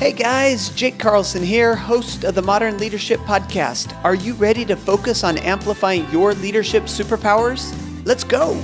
Hey guys, Jake Carlson here, host of the Modern Leadership Podcast. Are you ready to focus on amplifying your leadership superpowers? Let's go!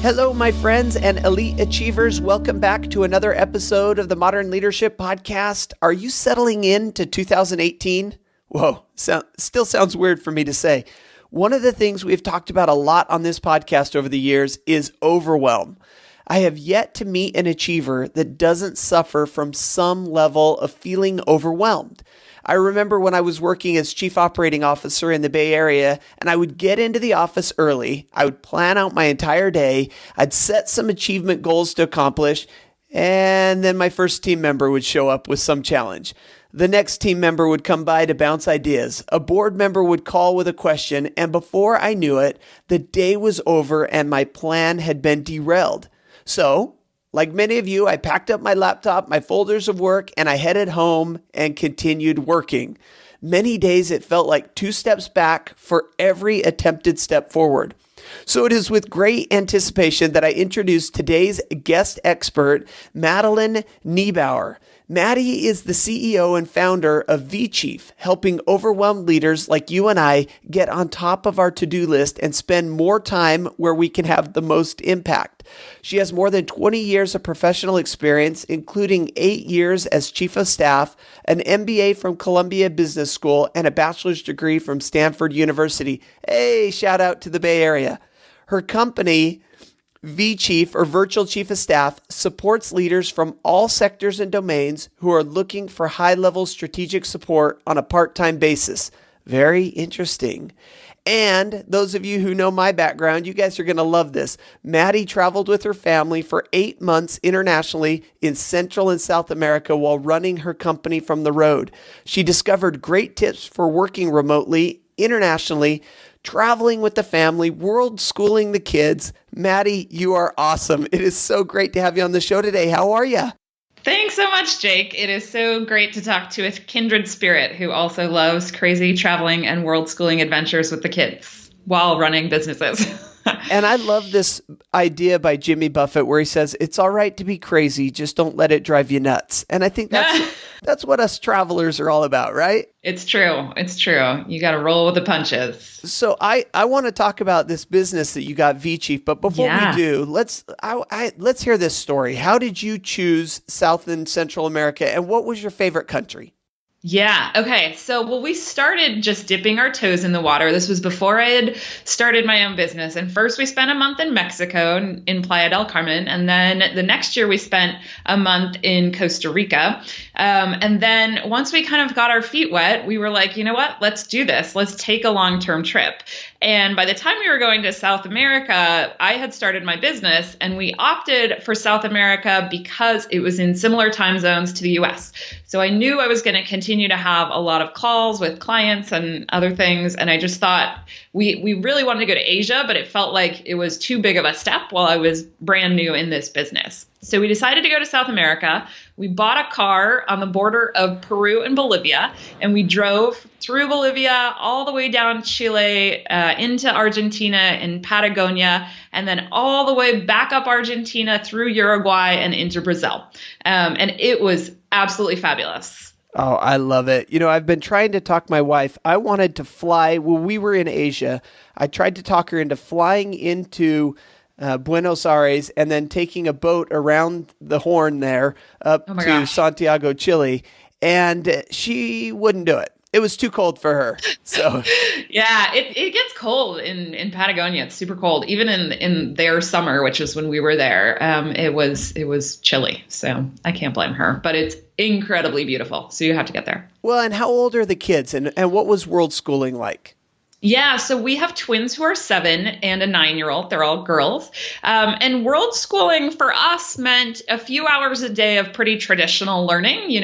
Hello, my friends and elite achievers. Welcome back to another episode of the Modern Leadership Podcast. Are you settling in to 2018? Whoa, still sounds weird for me to say. One of the things we've talked about a lot on this podcast over the years is overwhelm. I have yet to meet an achiever that doesn't suffer from some level of feeling overwhelmed. I remember when I was working as chief operating officer in the Bay Area, and I would get into the office early. I would plan out my entire day. I'd set some achievement goals to accomplish, and then my first team member would show up with some challenge. The next team member would come by to bounce ideas. A board member would call with a question, and before I knew it, the day was over and my plan had been derailed. So, like many of you, I packed up my laptop, my folders of work, and I headed home and continued working. Many days it felt like 2 steps back for every attempted step forward. So it is with great anticipation that I introduce today's guest expert, Madeleine Niebauer. Maddie is the CEO and founder of vChief, helping overwhelmed leaders like you and I get on top of our to-do list and spend more time where we can have the most impact. She has more than 20 years of professional experience, including 8 years as chief of staff, an MBA from Columbia Business School, and a bachelor's degree from Stanford University. Hey, shout out to the Bay Area. Her company, vChief, or Virtual Chief of Staff, supports leaders from all sectors and domains who are looking for high-level strategic support on a part-time basis. Very interesting. And those of you who know my background, you guys are going to love this. Maddie traveled with her family for 8 months internationally in Central and South America while running her company from the road. She discovered great tips for working remotely, internationally, traveling with the family, world schooling the kids. Maddie, you are awesome. It is so great to have you on the show today. How are you? Thanks so much, Jake. It is so great to talk to a kindred spirit who also loves crazy traveling and world schooling adventures with the kids while running businesses. And I love this idea by Jimmy Buffett where he says, it's all right to be crazy, just don't let it drive you nuts. And I think that's what us travelers are all about, right? It's true. It's true. You got to roll with the punches. So I want to talk about this business that you got, vChief. But before we do, let's hear this story. How did you choose South and Central America, and what was your favorite country? Yeah. Okay. So, we started just dipping our toes in the water. This was before I had started my own business. And first we spent a month in Mexico in Playa del Carmen. And then the next year we spent a month in Costa Rica. And then once we kind of got our feet wet, we were like, you know what, let's do this. Let's take a long-term trip. And by the time we were going to South America, I had started my business, and we opted for South America because it was in similar time zones to the US. So I knew I was going to continue to have a lot of calls with clients and other things. And I just thought we really wanted to go to Asia, but it felt like it was too big of a step while I was brand new in this business. So we decided to go to South America. We bought a car on the border of Peru and Bolivia, and we drove through Bolivia all the way down Chile, into Argentina and Patagonia, and then all the way back up Argentina through Uruguay and into Brazil. And it was absolutely fabulous. Oh, I love it. You know, I've been trying to talk my wife. I wanted to fly when we were in Asia. I tried to talk her into flying into Buenos Aires and then taking a boat around the Horn there up to Santiago, Chile. And she wouldn't do it. It was too cold for her. So yeah, it gets cold in Patagonia. It's super cold. Even in their summer, which is when we were there, it was chilly. So I can't blame her. But it's incredibly beautiful. So you have to get there. Well, and how old are the kids? And what was world schooling like? Yeah, so we have twins who are 7 and a 9-year-old. They're all girls. And world schooling for us meant a few hours a day of pretty traditional learning,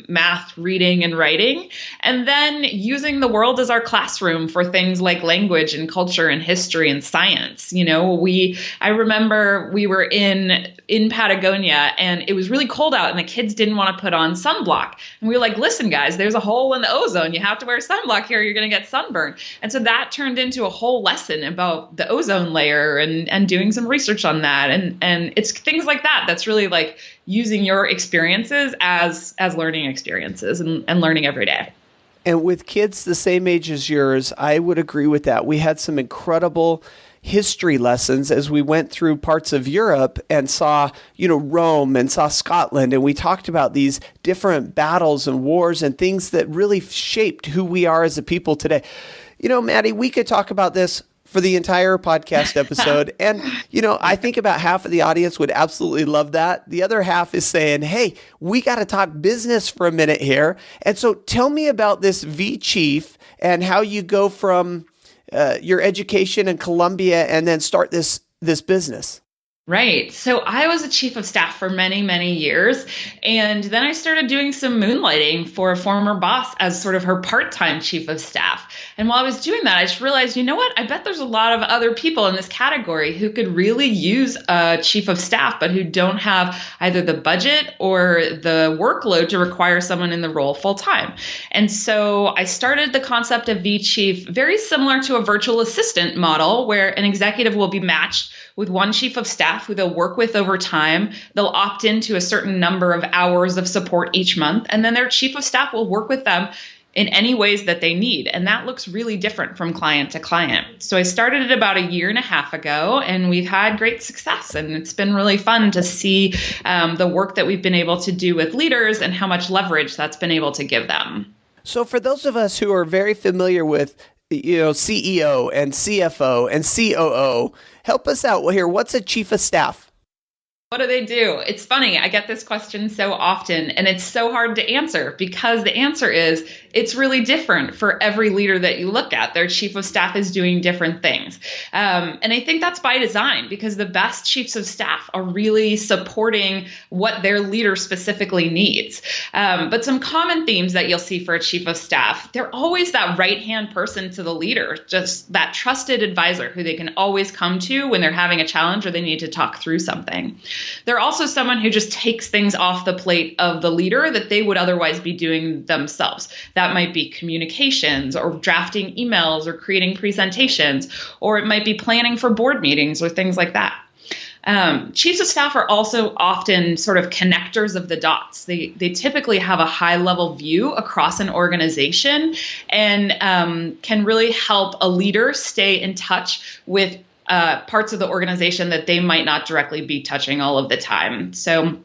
math, reading, and writing, and then using the world as our classroom for things like language and culture and history and science. I remember we were in Patagonia, and it was really cold out, and the kids didn't want to put on sunblock. And we were like, listen, guys, there's a hole in the ozone. You have to wear sunblock here. You're going to get sunburned. learn. And so that turned into a whole lesson about the ozone layer and doing some research on that. And it's things like that that's really like using your experiences as learning experiences and learning every day. And with kids the same age as yours, I would agree with that. We had some incredible history lessons as we went through parts of Europe and saw, Rome and saw Scotland. And we talked about these different battles and wars and things that really shaped who we are as a people today. Maddie, we could talk about this for the entire podcast episode. And, I think about half of the audience would absolutely love that. The other half is saying, hey, we got to talk business for a minute here. And so tell me about this vChief and how you go from your education in Columbia and then start this business. Right. So I was a chief of staff for many, many years. And then I started doing some moonlighting for a former boss as sort of her part-time chief of staff. And while I was doing that, I just realized, I bet there's a lot of other people in this category who could really use a chief of staff, but who don't have either the budget or the workload to require someone in the role full time. And so I started the concept of vChief, very similar to a virtual assistant model where an executive will be matched with one chief of staff who they'll work with over time. They'll opt into a certain number of hours of support each month, and then their chief of staff will work with them in any ways that they need. And that looks really different from client to client. So I started it about a year and a half ago, and we've had great success. And it's been really fun to see the work that we've been able to do with leaders and how much leverage that's been able to give them. So for those of us who are very familiar with CEO and CFO and COO, help us out here. What's a chief of staff? What do they do? It's funny. I get this question so often, and it's so hard to answer because the answer is it's really different for every leader that you look at. Their chief of staff is doing different things. And I think that's by design because the best chiefs of staff are really supporting what their leader specifically needs. But some common themes that you'll see for a chief of staff, they're always that right-hand person to the leader, just that trusted advisor who they can always come to when they're having a challenge or they need to talk through something. They're also someone who just takes things off the plate of the leader that they would otherwise be doing themselves. That might be communications or drafting emails or creating presentations, or it might be planning for board meetings or things like that. Chiefs of staff are also often sort of connectors of the dots. They typically have a high level view across an organization and can really help a leader stay in touch with parts of the organization that they might not directly be touching all of the time. So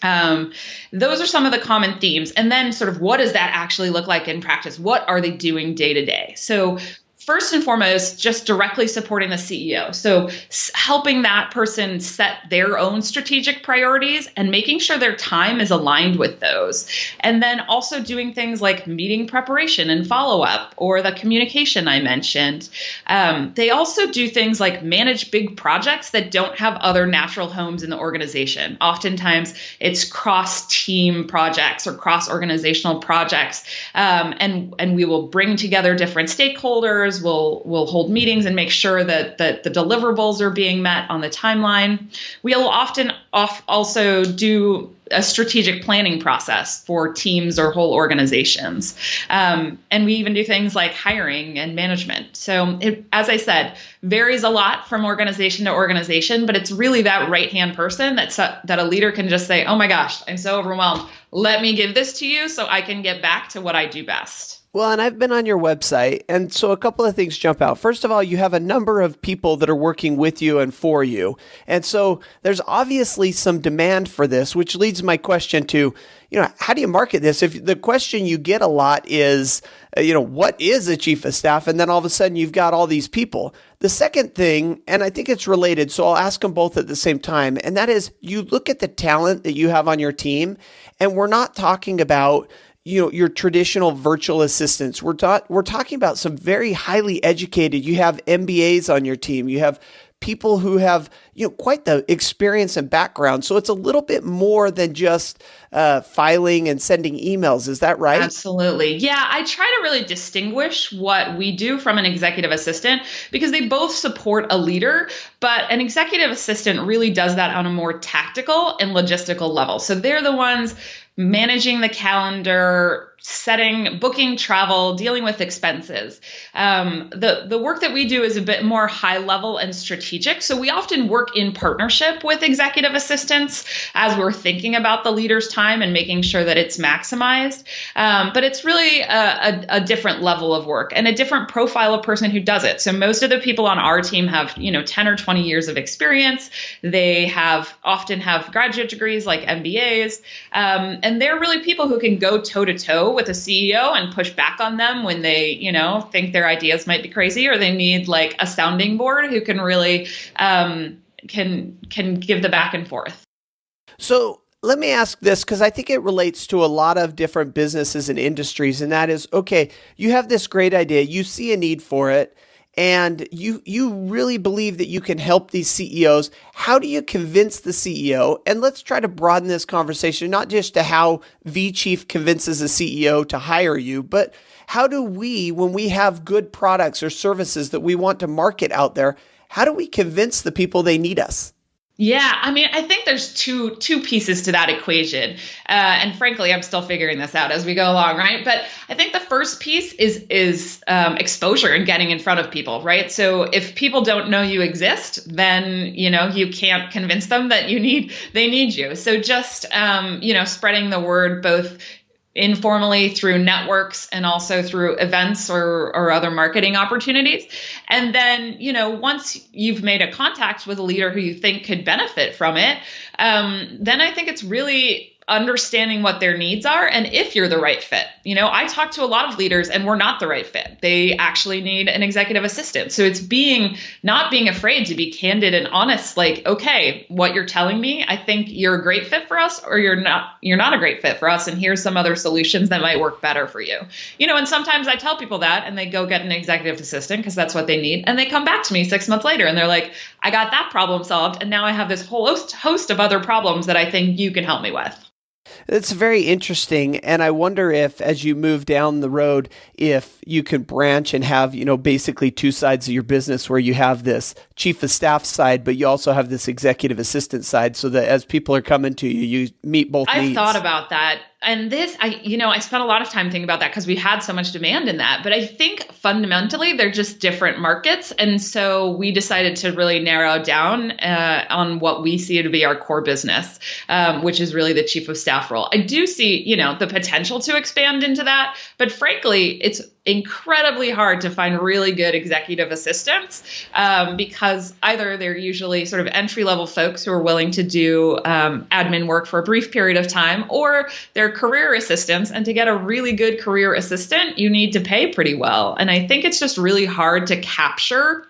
those are some of the common themes. And then sort of what does that actually look like in practice? What are they doing day to day? So first and foremost, just directly supporting the CEO. So helping that person set their own strategic priorities and making sure their time is aligned with those. And then also doing things like meeting preparation and follow-up or the communication I mentioned. They also do things like manage big projects that don't have other natural homes in the organization. Oftentimes it's cross-team projects or cross-organizational projects. And we will bring together different stakeholders. We'll hold meetings and make sure that the deliverables are being met on the timeline. We'll often also do a strategic planning process for teams or whole organizations. And we even do things like hiring and management. So it, as I said, varies a lot from organization to organization, but it's really that right-hand person that a leader can just say, oh my gosh, I'm so overwhelmed. Let me give this to you so I can get back to what I do best. Well, and I've been on your website, and so a couple of things jump out. First of all, you have a number of people that are working with you and for you. And so there's obviously some demand for this, which leads my question to, how do you market this? If the question you get a lot is, what is a chief of staff? And then all of a sudden you've got all these people. The second thing, and I think it's related, so I'll ask them both at the same time, and that is you look at the talent that you have on your team, and we're not talking about your traditional virtual assistants. We're talking about some very highly educated. You have MBAs on your team. You have people who have quite the experience and background. So it's a little bit more than just filing and sending emails. Is that right? Absolutely. Yeah, I try to really distinguish what we do from an executive assistant because they both support a leader, but an executive assistant really does that on a more tactical and logistical level. So they're the ones managing the calendar, booking travel, dealing with expenses. The work that we do is a bit more high level and strategic. So we often work in partnership with executive assistants as we're thinking about the leader's time and making sure that it's maximized. But it's really a different level of work and a different profile of person who does it. So most of the people on our team have, 10 or 20 years of experience. They often have graduate degrees like MBAs. And they're really people who can go toe to toe with a CEO and push back on them when they, think their ideas might be crazy, or they need like a sounding board who can really can give the back and forth. So let me ask this, because I think it relates to a lot of different businesses and industries, and that is, okay, you have this great idea, you see a need for it, and you really believe that you can help these CEOs. How do you convince the CEO? And let's try to broaden this conversation, not just to how vChief convinces a CEO to hire you, but how do we, when we have good products or services that we want to market out there, how do we convince the people they need us? Yeah, I think there's two pieces to that equation. And frankly, I'm still figuring this out as we go along, right? But I think the first piece is exposure and getting in front of people, right? So if people don't know you exist, then, you can't convince them that they need you. So just, spreading the word both informally through networks and also through events or other marketing opportunities. And then, once you've made a contact with a leader who you think could benefit from it, then I think it's really understanding what their needs are and if you're the right fit. I talk to a lot of leaders and we're not the right fit. They actually need an executive assistant. So it's not being afraid to be candid and honest, like, okay, what you're telling me, I think you're a great fit for us, or you're not a great fit for us. And here's some other solutions that might work better for you. And sometimes I tell people that and they go get an executive assistant because that's what they need. And they come back to me 6 months later and they're like, I got that problem solved. And now I have this whole host of other problems that I think you can help me with. It's very interesting. And I wonder if, as you move down the road, if you can branch and have, basically two sides of your business where you have this chief of staff side, but you also have this executive assistant side, so that as people are coming to you, you meet both needs. I've thought about that. And I spent a lot of time thinking about that because we had so much demand in that. But I think fundamentally they're just different markets. And so we decided to really narrow down on what we see to be our core business, which is really the chief of staff role. I do see, the potential to expand into that. But frankly, it's incredibly hard to find really good executive assistants because either they're usually sort of entry-level folks who are willing to do admin work for a brief period of time, or they're career assistants. And to get a really good career assistant, you need to pay pretty well. And I think it's just really hard to capture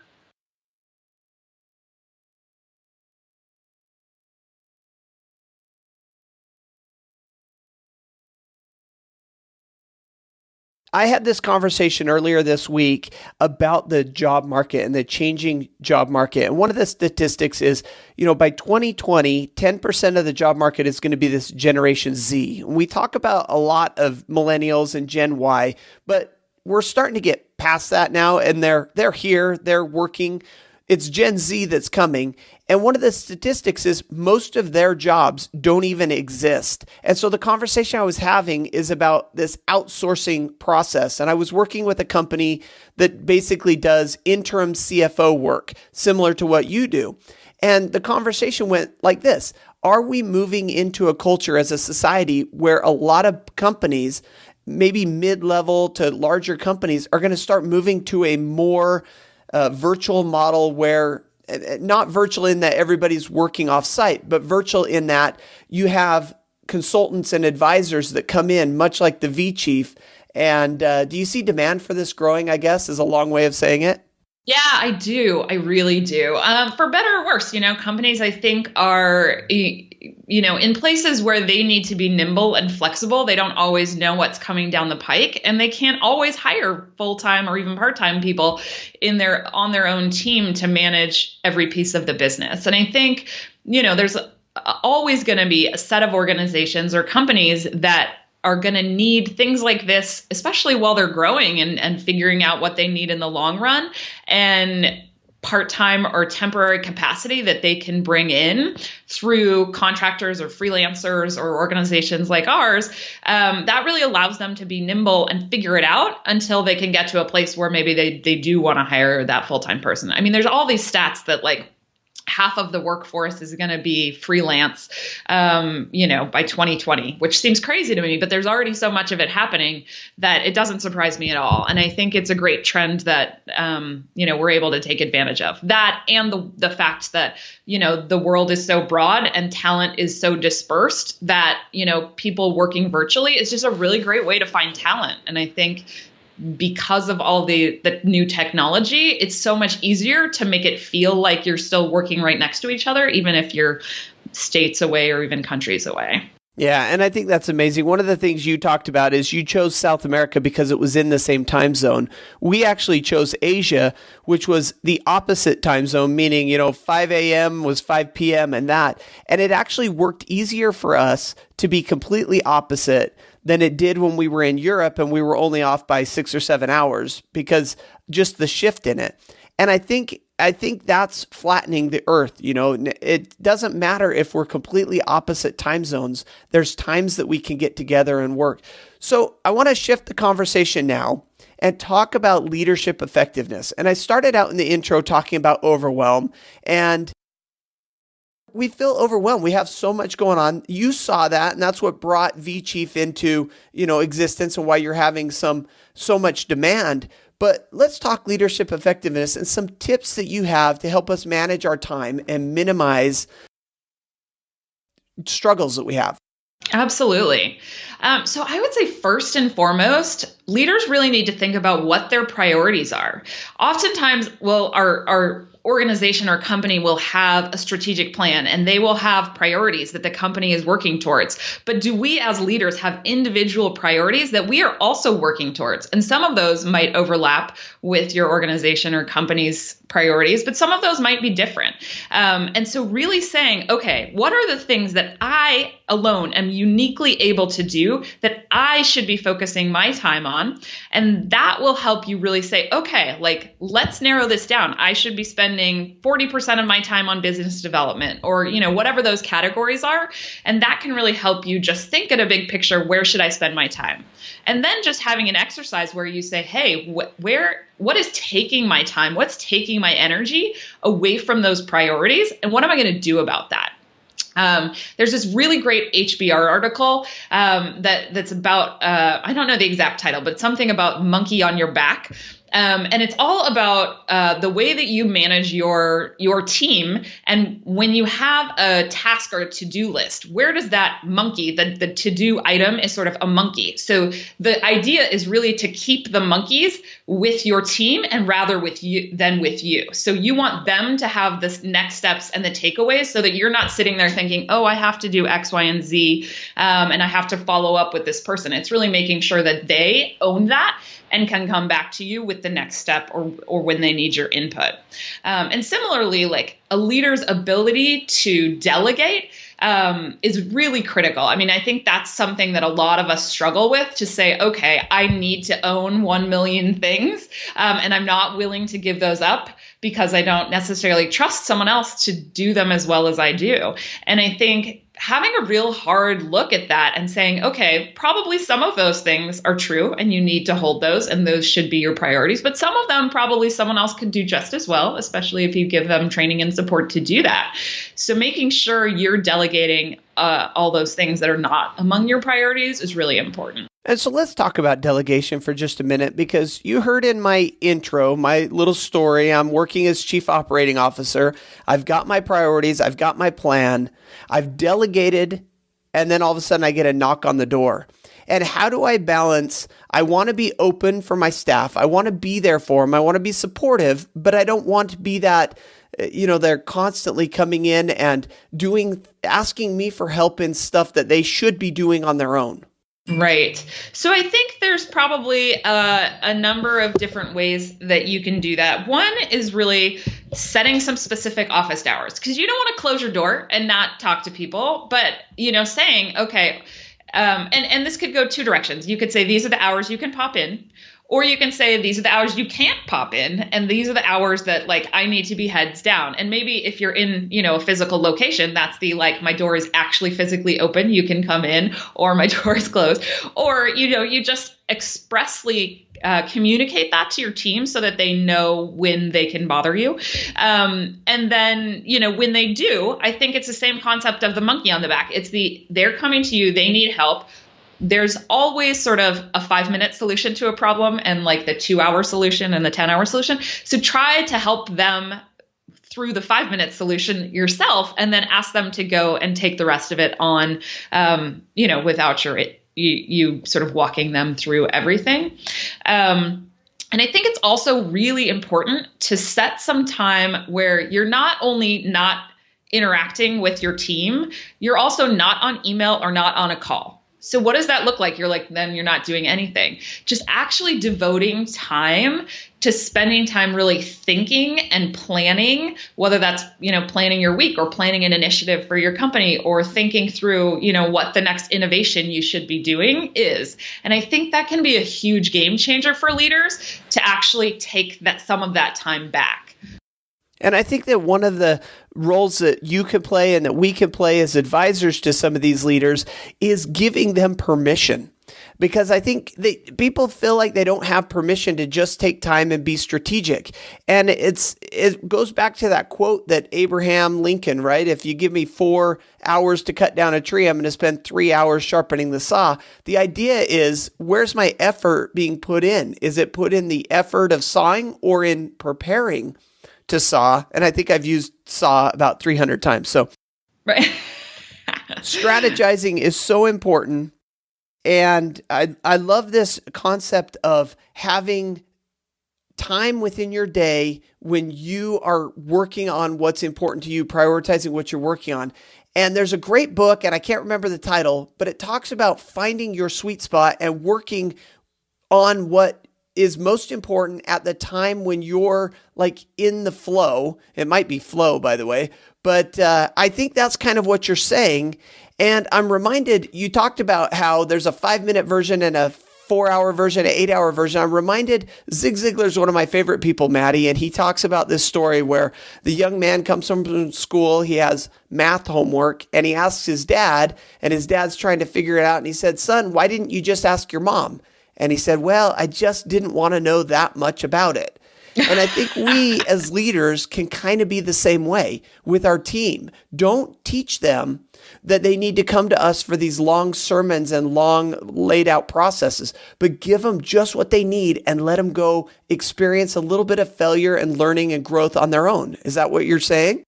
I had this conversation earlier this week about the job market and the changing job market. And one of the statistics is, by 2020, 10% of the job market is going to be this Generation Z. We talk about a lot of millennials and Gen Y, but we're starting to get past that now, and they're here, they're working. It's Gen Z that's coming. And one of the statistics is most of their jobs don't even exist. And so the conversation I was having is about this outsourcing process. And I was working with a company that basically does interim CFO work, similar to what you do. And the conversation went like this: are we moving into a culture as a society where a lot of companies, maybe mid-level to larger companies, are going to start moving to a more virtual model, where not virtual in that everybody's working off site, but virtual in that you have consultants and advisors that come in, much like the vChief. And do you see demand for this growing, I guess, is a long way of saying it? Yeah, I do. I really do. For better or worse, companies, I think, are, in places where they need to be nimble and flexible. They don't always know what's coming down the pike, and they can't always hire full-time or even part-time people on their own team to manage every piece of the business. And I think, there's always going to be a set of organizations or companies that are going to need things like this, especially while they're growing and figuring out what they need in the long run. And part-time or temporary capacity that they can bring in through contractors or freelancers or organizations like ours, that really allows them to be nimble and figure it out until they can get to a place where maybe they do want to hire that full-time person. I mean, there's all these stats that like half of the workforce is going to be freelance, by 2020, which seems crazy to me, but there's already so much of it happening that it doesn't surprise me at all. And I think it's a great trend that, we're able to take advantage of that. And the fact that, the world is so broad and talent is so dispersed that, people working virtually is just a really great way to find talent. And I think because of all the new technology, it's so much easier to make it feel like you're still working right next to each other, even if you're states away or even countries away. Yeah, and I think that's amazing. One of the things you talked about is you chose South America because it was in the same time zone. We actually chose Asia, which was the opposite time zone, meaning, 5 a.m. was 5 p.m. and that. And it actually worked easier for us to be completely opposite than it did when we were in Europe and we were only off by 6 or 7 hours because just the shift in it. And I think that's flattening the earth. It doesn't matter if we're completely opposite time zones. There's times that we can get together and work. So I want to shift the conversation now and talk about leadership effectiveness. And I started out in the intro talking about overwhelm, and we feel overwhelmed. We have so much going on. You saw that, and that's what brought vChief into, existence and why you're having so much demand. But let's talk leadership effectiveness and some tips that you have to help us manage our time and minimize struggles that we have. Absolutely. So I would say first and foremost, leaders really need to think about what their priorities are. Oftentimes, our organization or company will have a strategic plan and they will have priorities that the company is working towards. But do we as leaders have individual priorities that we are also working towards? And some of those might overlap with your organization or company's priorities, but some of those might be different. And so really saying, okay, what are the things that I alone am uniquely able to do that I should be focusing my time on? And that will help you really say, okay, let's narrow this down. I should be spending 40% of my time on business development or, whatever those categories are. And that can really help you just think at a big picture, where should I spend my time? And then just having an exercise where you say, hey, what is taking my time? What's taking my energy away from those priorities? And what am I going to do about that? There's this really great HBR article that's about, I don't know the exact title, but something about monkey on your back. And it's all about the way that you manage your team. And when you have a task or a to-do list, where does that monkey, the to-do item is sort of a monkey. So the idea is really to keep the monkeys with your team and rather with you than with you. So you want them to have this next steps and the takeaways so that you're not sitting there thinking, oh, I have to do X, Y, and Z, and I have to follow up with this person. It's really making sure that they own that and can come back to you with the next step or when they need your input. And similarly, a leader's ability to delegate is really critical. I mean, I think that's something that a lot of us struggle with, to say, okay, I need to own 1 million things, and I'm not willing to give those up because I don't necessarily trust someone else to do them as well as I do. And I think having a real hard look at that and saying, okay, probably some of those things are true and you need to hold those and those should be your priorities, but some of them probably someone else could do just as well, especially if you give them training and support to do that. So making sure you're delegating all those things that are not among your priorities is really important. And so let's talk about delegation for just a minute, because you heard in my intro, my little story, I'm working as chief operating officer. I've got my priorities. I've got my plan. I've delegated, and then all of a sudden I get a knock on the door. And how do I balance? I want to be open for my staff. I want to be there for them. I want to be supportive, but I don't want to be that, they're constantly coming in and asking me for help in stuff that they should be doing on their own. Right. So I think there's probably a number of different ways that you can do that. One is really setting some specific office hours, because you don't want to close your door and not talk to people, but, saying, okay, and this could go two directions. You could say, these are the hours you can pop in, Or you can say, these are the hours you can't pop in, and these are the hours that like I need to be heads down. And maybe if you're in, a physical location, that's the like, my door is actually physically open, you can come in, or my door is closed. Or, you just expressly communicate that to your team so that they know when they can bother you. And then, when they do, I think it's the same concept of the monkey on the back. They're coming to you, they need help. There's always sort of a 5-minute solution to a problem and like the 2-hour solution and the 10-hour solution. So try to help them through the 5-minute solution yourself, and then ask them to go and take the rest of it on, without you sort of walking them through everything. And I think it's also really important to set some time where you're not only not interacting with your team, you're also not on email or not on a call. So what does that look like? Then you're not doing anything. Just actually devoting time to spending time really thinking and planning, whether that's, planning your week or planning an initiative for your company or thinking through, what the next innovation you should be doing is. And I think that can be a huge game changer for leaders to actually take some of that time back. And I think that one of the roles that you can play and that we can play as advisors to some of these leaders is giving them permission. Because I think people feel like they don't have permission to just take time and be strategic. And it goes back to that quote that Abraham Lincoln, right? If you give me 4 hours to cut down a tree, I'm going to spend 3 hours sharpening the saw. The idea is, where's my effort being put in? Is it put in the effort of sawing or in preparing to saw? And I think I've used saw about 300 times. So right. Strategizing is so important. And I love this concept of having time within your day when you are working on what's important to you, prioritizing what you're working on. And there's a great book, and I can't remember the title, but it talks about finding your sweet spot and working on what is most important at the time when you're like in the flow. It might be flow, by the way, but I think that's kind of what you're saying. And I'm reminded, you talked about how there's a 5-minute version and a 4-hour version, an 8-hour version. I'm reminded, Zig Ziglar's one of my favorite people, Maddie, and he talks about this story where the young man comes from school, he has math homework, and he asks his dad, and his dad's trying to figure it out. And he said, "Son, why didn't you just ask your mom?" And he said, "Well, I just didn't want to know that much about it." And I think we as leaders can kind of be the same way with our team. Don't teach them that they need to come to us for these long sermons and long laid out processes, but give them just what they need and let them go experience a little bit of failure and learning and growth on their own. Is that what you're saying?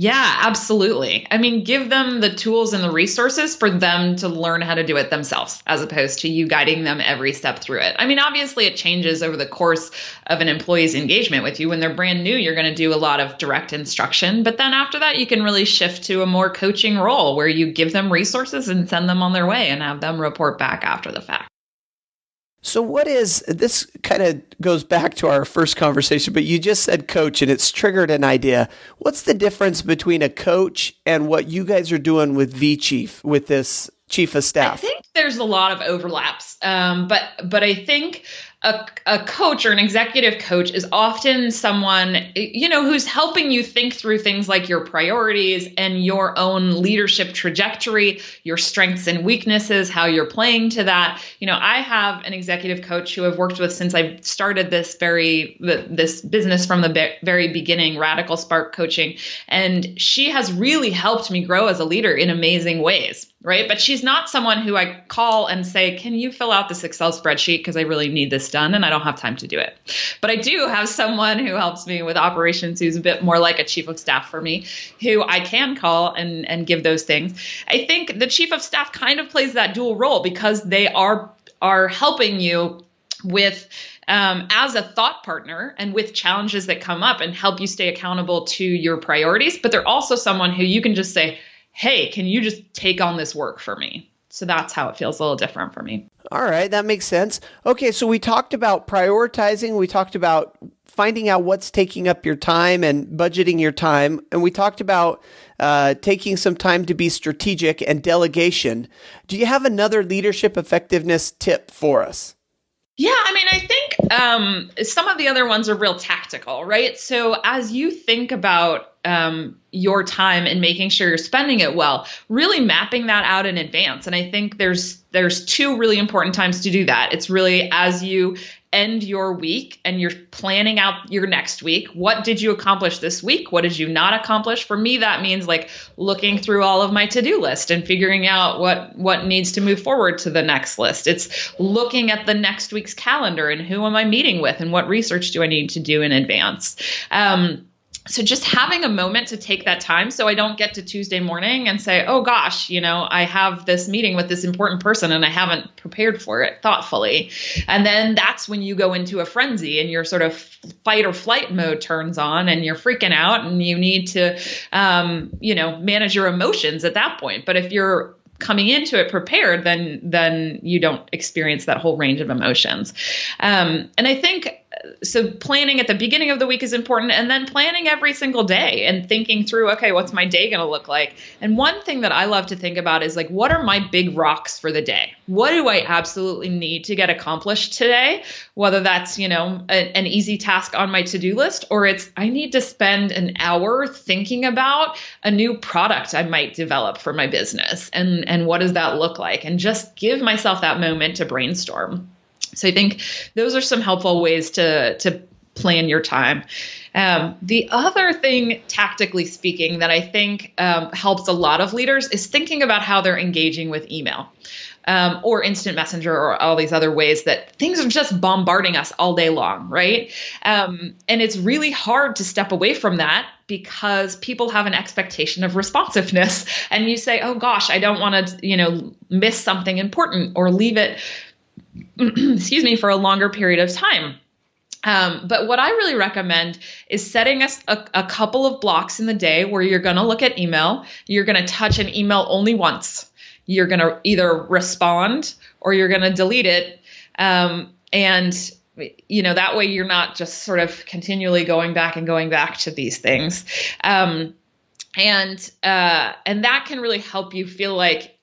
Yeah, absolutely. I mean, give them the tools and the resources for them to learn how to do it themselves, as opposed to you guiding them every step through it. I mean, obviously it changes over the course of an employee's engagement with you. When they're brand new, you're going to do a lot of direct instruction, but then after that, you can really shift to a more coaching role where you give them resources and send them on their way and have them report back after the fact. So this kind of goes back to our first conversation, but you just said coach and it's triggered an idea. What's the difference between a coach and what you guys are doing with vChief, with this chief of staff? I think there's a lot of overlaps, but I think a coach or an executive coach is often someone, who's helping you think through things like your priorities and your own leadership trajectory, your strengths and weaknesses, how you're playing to that. I have an executive coach who I've worked with since I started this business from the very beginning, Radical Spark Coaching. And she has really helped me grow as a leader in amazing ways. Right. But she's not someone who I call and say, "Can you fill out this Excel spreadsheet? Because I really need this done and I don't have time to do it." But I do have someone who helps me with operations who's a bit more like a chief of staff for me, who I can call and give those things. I think the chief of staff kind of plays that dual role because they are helping you with as a thought partner and with challenges that come up and help you stay accountable to your priorities. But they're also someone who you can just say, "Hey, can you just take on this work for me?" So that's how it feels a little different for me. All right, that makes sense. Okay, so we talked about prioritizing. We talked about finding out what's taking up your time and budgeting your time. And we talked about taking some time to be strategic and delegation. Do you have another leadership effectiveness tip for us? Yeah, I mean, I think Some of the other ones are real tactical, right? So as you think about your time and making sure you're spending it well, really mapping that out in advance. And I think there's two really important times to do that. It's really as you end your week and you're planning out your next week. What did you accomplish this week? What did you not accomplish? For me, that means like looking through all of my to-do list and figuring out what needs to move forward to the next list. It's looking at the next week's calendar and who am I meeting with and what research do I need to do in advance. So just having a moment to take that time so I don't get to Tuesday morning and say, oh gosh, I have this meeting with this important person and I haven't prepared for it thoughtfully. And then that's when you go into a frenzy and your sort of fight or flight mode turns on and you're freaking out and you need to, manage your emotions at that point. But if you're coming into it prepared, then you don't experience that whole range of emotions. And I think so planning at the beginning of the week is important, and then planning every single day and thinking through, okay, what's my day going to look like? And one thing that I love to think about is like, what are my big rocks for the day? What do I absolutely need to get accomplished today? Whether that's, an easy task on my to-do list, or it's, I need to spend an hour thinking about a new product I might develop for my business. And what does that look like? And just give myself that moment to brainstorm. So I think those are some helpful ways to plan your time. The other thing, tactically speaking, that I think helps a lot of leaders is thinking about how they're engaging with email or instant messenger or all these other ways that things are just bombarding us all day long, right? And it's really hard to step away from that because people have an expectation of responsiveness. And you say, oh gosh, I don't want to, miss something important or leave it for a longer period of time. But what I really recommend is setting us a couple of blocks in the day where you're going to look at email. You're going to touch an email only once. You're going to either respond or you're going to delete it. And that way you're not just sort of continually going back to these things. And that can really help you feel like,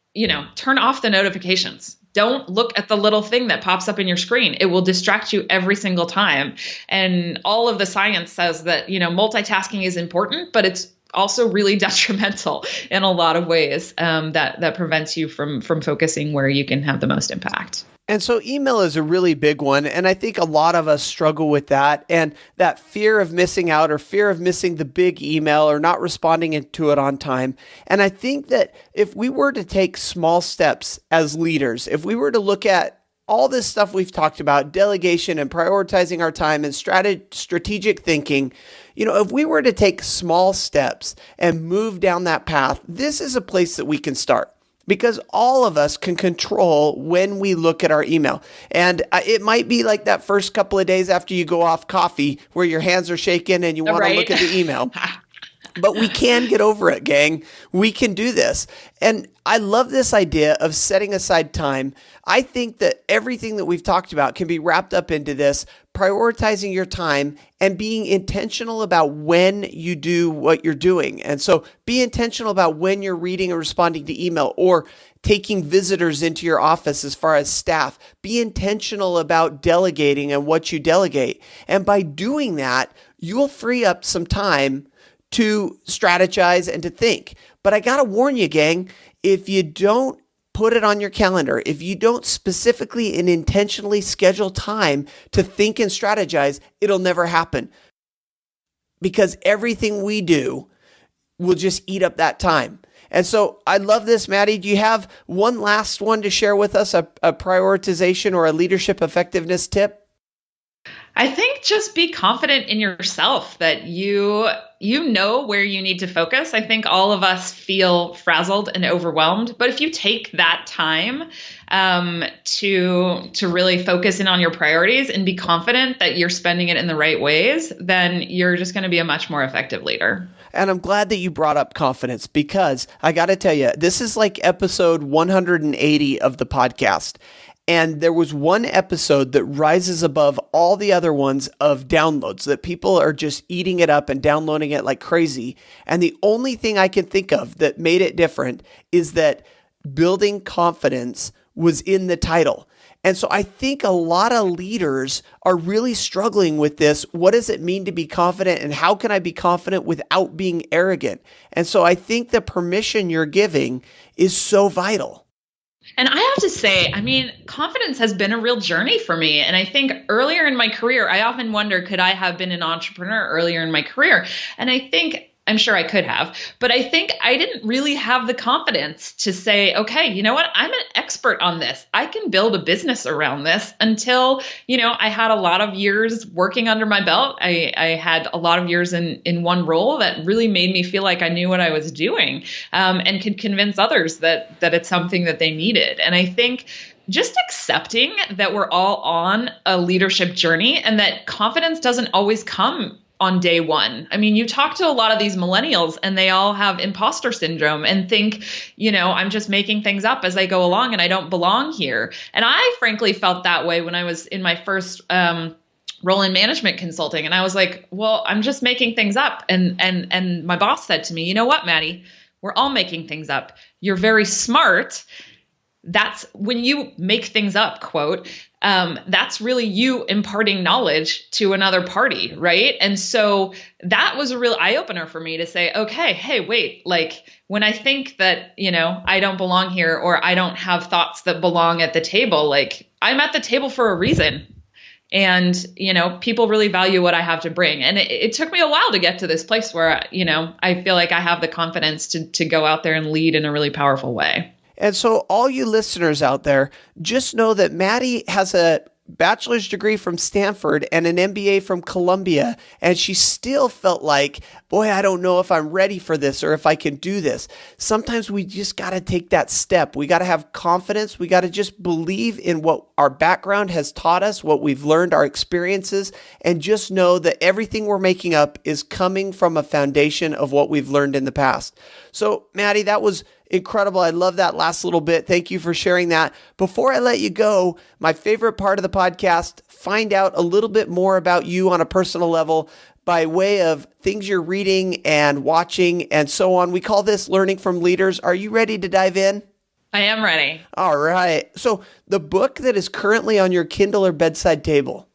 turn off the notifications. Don't look at the little thing that pops up in your screen. It will distract you every single time. And all of the science says that, multitasking is important, but it's also really detrimental in a lot of ways that prevents you from focusing where you can have the most impact. And so email is a really big one. And I think a lot of us struggle with that and that fear of missing out or fear of missing the big email or not responding to it on time. And I think that if we were to take small steps as leaders, if we were to look at all this stuff we've talked about, delegation and prioritizing our time and strategic thinking, if we were to take small steps and move down that path, this is a place that we can start. Because all of us can control when we look at our email. And it might be like that first couple of days after you go off coffee where your hands are shaking and you want to look at the email. But we can get over it, gang. We can do this. And I love this idea of setting aside time. I think that everything that we've talked about can be wrapped up into this, prioritizing your time and being intentional about when you do what you're doing. And so be intentional about when you're reading and responding to email or taking visitors into your office as far as staff. Be intentional about delegating and what you delegate. And by doing that, you'll free up some time to strategize and to think. But I got to warn you, gang, if you don't put it on your calendar, if you don't specifically and intentionally schedule time to think and strategize, it'll never happen. Because everything we do will just eat up that time. And so I love this, Maddie. Do you have one last one to share with us, a prioritization or a leadership effectiveness tip? I think just be confident in yourself that you know where you need to focus. I think all of us feel frazzled and overwhelmed, but if you take that time to really focus in on your priorities and be confident that you're spending it in the right ways, then you're just going to be a much more effective leader. And I'm glad that you brought up confidence because I got to tell you, this is like episode 180 of the podcast. And there was one episode that rises above all the other ones of downloads, that people are just eating it up and downloading it like crazy. And the only thing I can think of that made it different is that building confidence was in the title. And so I think a lot of leaders are really struggling with this. What does it mean to be confident, and how can I be confident without being arrogant? And so I think the permission you're giving is so vital. And I have to say, I mean, confidence has been a real journey for me. And I think earlier in my career, I often wonder, could I have been an entrepreneur earlier in my career? And I'm sure I could have, but I think I didn't really have the confidence to say, okay, you know what? I'm an expert on this. I can build a business around this until, I had a lot of years working under my belt. I had a lot of years in one role that really made me feel like I knew what I was doing, and could convince others that it's something that they needed. And I think just accepting that we're all on a leadership journey and that confidence doesn't always come on day one. I mean, you talk to a lot of these millennials and they all have imposter syndrome and think, I'm just making things up as I go along and I don't belong here. And I frankly felt that way when I was in my first role in management consulting. And I was like, well, I'm just making things up. And my boss said to me, you know what, Maddie, we're all making things up. You're very smart. That's when you make things up, quote, that's really you imparting knowledge to another party, right? And so that was a real eye-opener for me to say, okay, hey, wait, like when I think that, I don't belong here or I don't have thoughts that belong at the table, like I'm at the table for a reason. And, people really value what I have to bring. And it took me a while to get to this place where, I feel like I have the confidence to go out there and lead in a really powerful way. And so all you listeners out there, just know that Maddie has a bachelor's degree from Stanford and an MBA from Columbia, and she still felt like, boy, I don't know if I'm ready for this or if I can do this. Sometimes we just got to take that step. We got to have confidence. We got to just believe in what our background has taught us, what we've learned, our experiences, and just know that everything we're making up is coming from a foundation of what we've learned in the past. So, Maddie, that was incredible. I love that last little bit. Thank you for sharing that. Before I let you go, my favorite part of the podcast, find out a little bit more about you on a personal level by way of things you're reading and watching and so on. We call this learning from leaders. Are you ready to dive in? I am ready. All right. So the book that is currently on your Kindle or bedside table.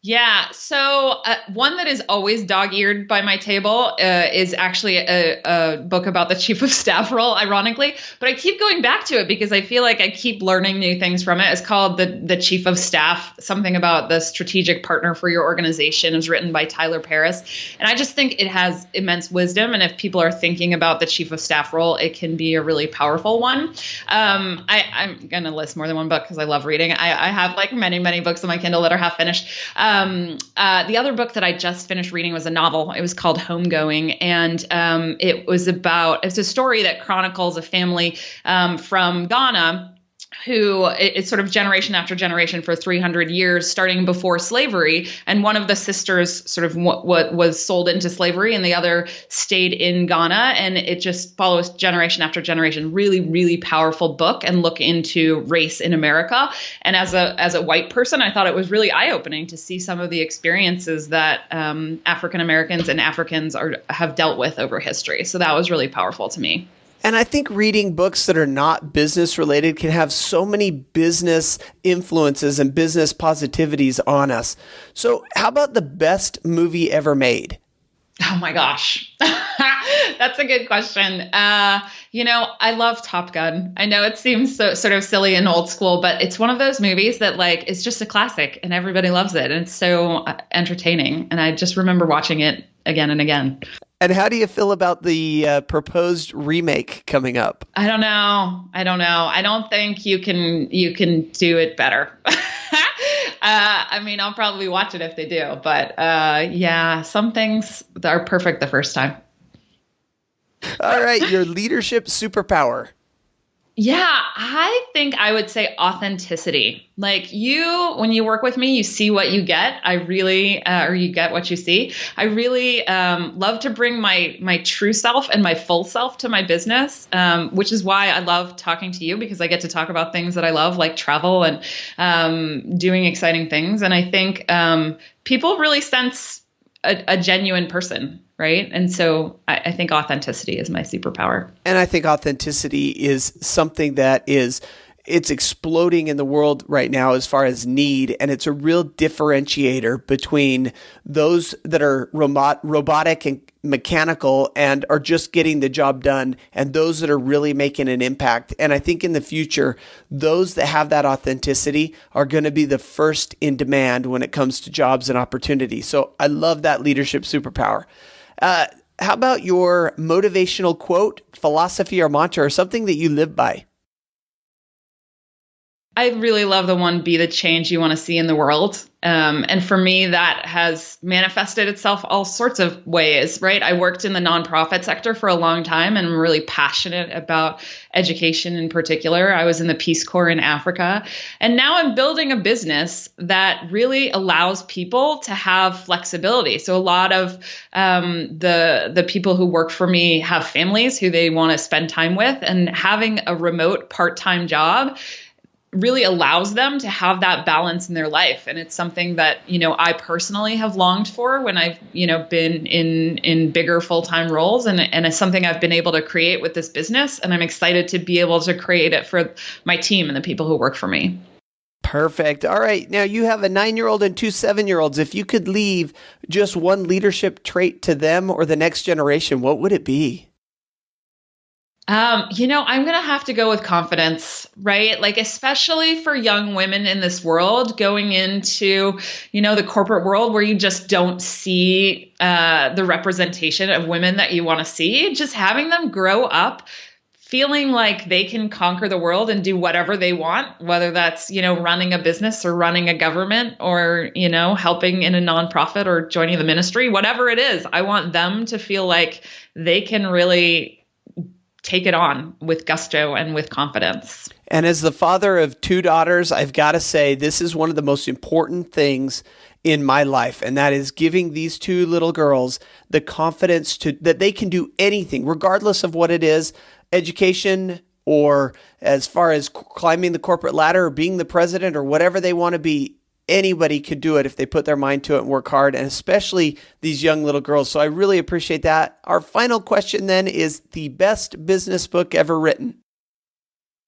Yeah. So one that is always dog-eared by my table is actually a book about the chief of staff role, ironically. But I keep going back to it because I feel like I keep learning new things from it. It's called The Chief of Staff, something about the strategic partner for your organization. It was written by Tyler Paris. And I just think it has immense wisdom. And if people are thinking about the chief of staff role, it can be a really powerful one. I'm going to list more than one book because I love reading. I have like many, many books on my Kindle that are half finished. The other book that I just finished reading was a novel. It was called Homegoing. And it's a story that chronicles a family from Ghana who it's sort of generation after generation for 300 years, starting before slavery. And one of the sisters sort of what was sold into slavery and the other stayed in Ghana. And it just follows generation after generation. Really, really powerful book and look into race in America. And as a white person, I thought it was really eye-opening to see some of the experiences that African Americans and Africans have dealt with over history. So that was really powerful to me. And I think reading books that are not business related can have so many business influences and business positivities on us. So how about the best movie ever made? Oh my gosh. That's a good question. I love Top Gun. I know it seems so sort of silly and old school, but it's one of those movies that it's just a classic and everybody loves it. And it's so entertaining. And I just remember watching it again and again. And how do you feel about the proposed remake coming up? I don't know. I don't think you can do it better. I'll probably watch it if they do, but some things are perfect the first time. All right, your leadership superpower. Yeah, I think I would say authenticity. Like when you work with me, you see what you get. Or you get what you see. I really love to bring my true self and my full self to my business, which is why I love talking to you because I get to talk about things that I love, like travel and doing exciting things. And I think people really sense a genuine person. Right. And so I think authenticity is my superpower. And I think authenticity is something that is it's exploding in the world right now as far as need, and it's a real differentiator between those that are robotic and mechanical and are just getting the job done, and those that are really making an impact. And I think in the future, those that have that authenticity are going to be the first in demand when it comes to jobs and opportunities. So I love that leadership superpower. How about your motivational quote, philosophy, or mantra, or something that you live by? I really love the one, be the change you want to see in the world. And for me, that has manifested itself all sorts of ways, right? I worked in the nonprofit sector for a long time and I'm really passionate about education in particular. I was in the Peace Corps in Africa. And now I'm building a business that really allows people to have flexibility. So a lot of the people who work for me have families who they want to spend time with, and having a remote part-time job really allows them to have that balance in their life. And it's something that, I personally have longed for when I've, been in bigger full-time roles, and it's something I've been able to create with this business. And I'm excited to be able to create it for my team and the people who work for me. Perfect. All right. Now you have a 9-year-old and 2 7-year-olds. If you could leave just one leadership trait to them or the next generation, what would it be? I'm going to have to go with confidence, right? Like, especially for young women in this world going into, the corporate world where you just don't see the representation of women that you want to see, just having them grow up feeling like they can conquer the world and do whatever they want, whether that's, running a business or running a government or, helping in a nonprofit or joining the ministry, whatever it is. I want them to feel like they can really take it on with gusto and with confidence. And as the father of 2 daughters, I've got to say this is one of the most important things in my life, and that is giving these 2 little girls the confidence that they can do anything, regardless of what it is, education, or as far as climbing the corporate ladder or being the president or whatever they want to be. Anybody could do it if they put their mind to it and work hard, and especially these young little girls. So I really appreciate that. Our final question then is the best business book ever written.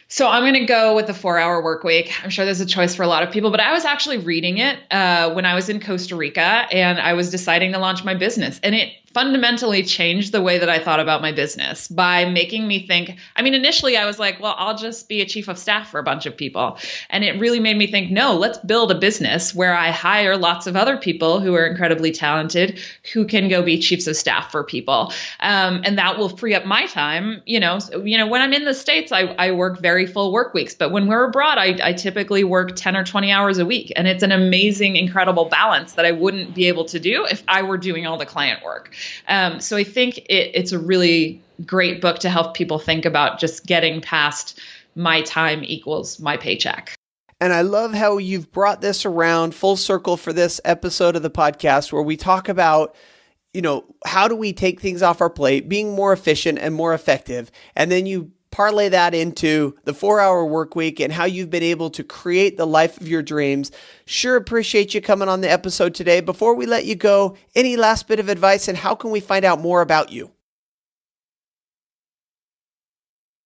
So I'm going to go with the 4-Hour Workweek. I'm sure there's a choice for a lot of people, but I was actually reading it when I was in Costa Rica and I was deciding to launch my business. And it fundamentally changed the way that I thought about my business by making me think, initially I was like, well, I'll just be a chief of staff for a bunch of people. And it really made me think, no, let's build a business where I hire lots of other people who are incredibly talented, who can go be chiefs of staff for people. And that will free up my time. When I'm in the States, I work very full work weeks, but when we're abroad, I typically work 10 or 20 hours a week. And it's an amazing, incredible balance that I wouldn't be able to do if I were doing all the client work. So I think it's a really great book to help people think about just getting past my time equals my paycheck. And I love how you've brought this around full circle for this episode of the podcast where we talk about, how do we take things off our plate, being more efficient and more effective. And then you parlay that into the 4-Hour Workweek and how you've been able to create the life of your dreams. Sure appreciate you coming on the episode today. Before we let you go, any last bit of advice and how can we find out more about you?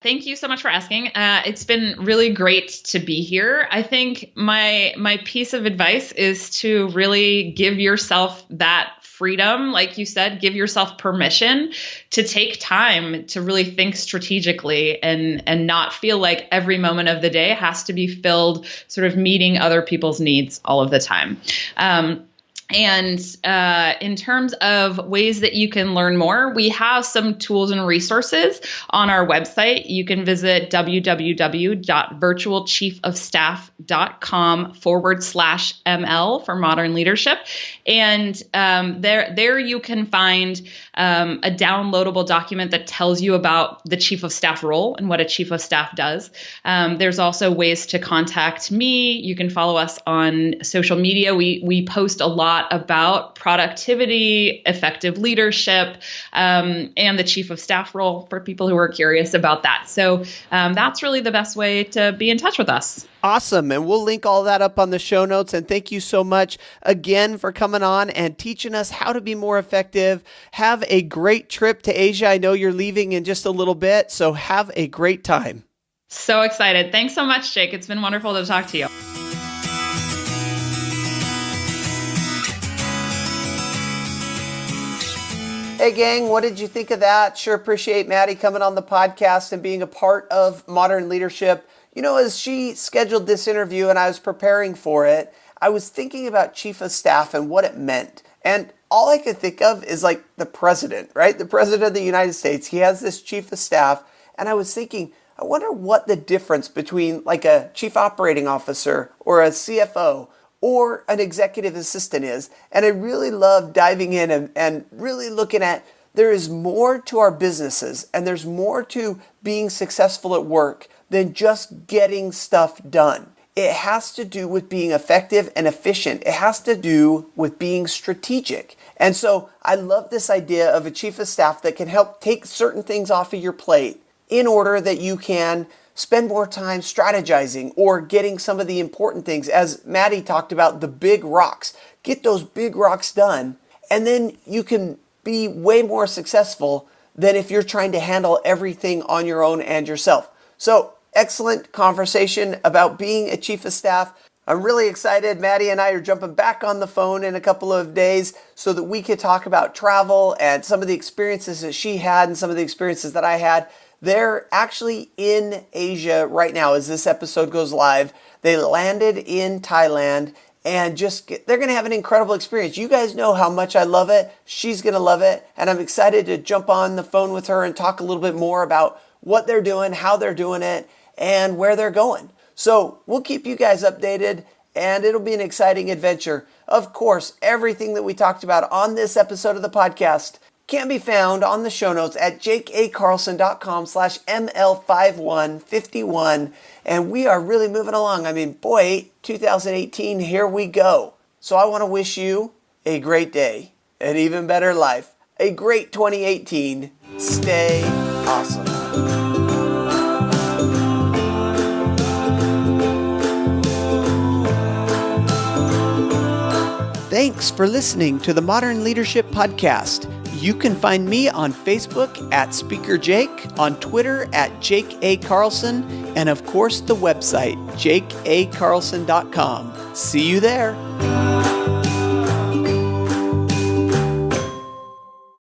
Thank you so much for asking. It's been really great to be here. I think my piece of advice is to really give yourself that freedom. Like you said, give yourself permission to take time to really think strategically and not feel like every moment of the day has to be filled sort of meeting other people's needs all of the time. And in terms of ways that you can learn more, we have some tools and resources on our website. You can visit www.virtualchiefofstaff.com/ML for modern leadership. And there you can find a downloadable document that tells you about the chief of staff role and what a chief of staff does. There's also ways to contact me. You can follow us on social media. We post a lot about productivity, effective leadership, and the chief of staff role for people who are curious about that. So that's really the best way to be in touch with us. Awesome. And we'll link all that up on the show notes. And thank you so much again for coming on and teaching us how to be more effective. Have a great trip to Asia. I know you're leaving in just a little bit, so have a great time. So excited. Thanks so much, Jake. It's been wonderful to talk to you. Hey gang, what did you think of that? Sure appreciate Maddie coming on the podcast and being a part of Modern Leadership. You know, as she scheduled this interview and I was preparing for it, I was thinking about chief of staff and what it meant. And all I could think of is like the president, right? The president of the United States. He has this chief of staff. And I was thinking, I wonder what the difference between like a chief operating officer or a CFO or an executive assistant is. And I really love diving in and really looking at there is more to our businesses and there's more to being successful at work than just getting stuff done. It has to do with being effective and efficient. It has to do with being strategic. And so I love this idea of a chief of staff that can help take certain things off of your plate in order that you can spend more time strategizing or getting some of the important things. As Maddie talked about, the big rocks. Get those big rocks done, and then you can be way more successful than if you're trying to handle everything on your own and yourself. So, excellent conversation about being a chief of staff. I'm really excited. Maddie and I are jumping back on the phone in a couple of days so that we could talk about travel and some of the experiences that she had and some of the experiences that I had. They're actually in Asia right now as this episode goes live. They landed in Thailand and they're going to have an incredible experience. You guys know how much I love it. She's going to love it. And I'm excited to jump on the phone with her and talk a little bit more about what they're doing, how they're doing it, and where they're going. So we'll keep you guys updated and it'll be an exciting adventure. Of course, everything that we talked about on this episode of the podcast can be found on the show notes at jakeacarlson.com/ML5151. And we are really moving along. I mean, boy, 2018, here we go. So I want to wish you a great day, an even better life, a great 2018. Stay awesome. Thanks for listening to the Modern Leadership Podcast. You can find me on Facebook at Speaker Jake, on Twitter at Jake A. Carlson, and of course the website, jakeacarlson.com. See you there.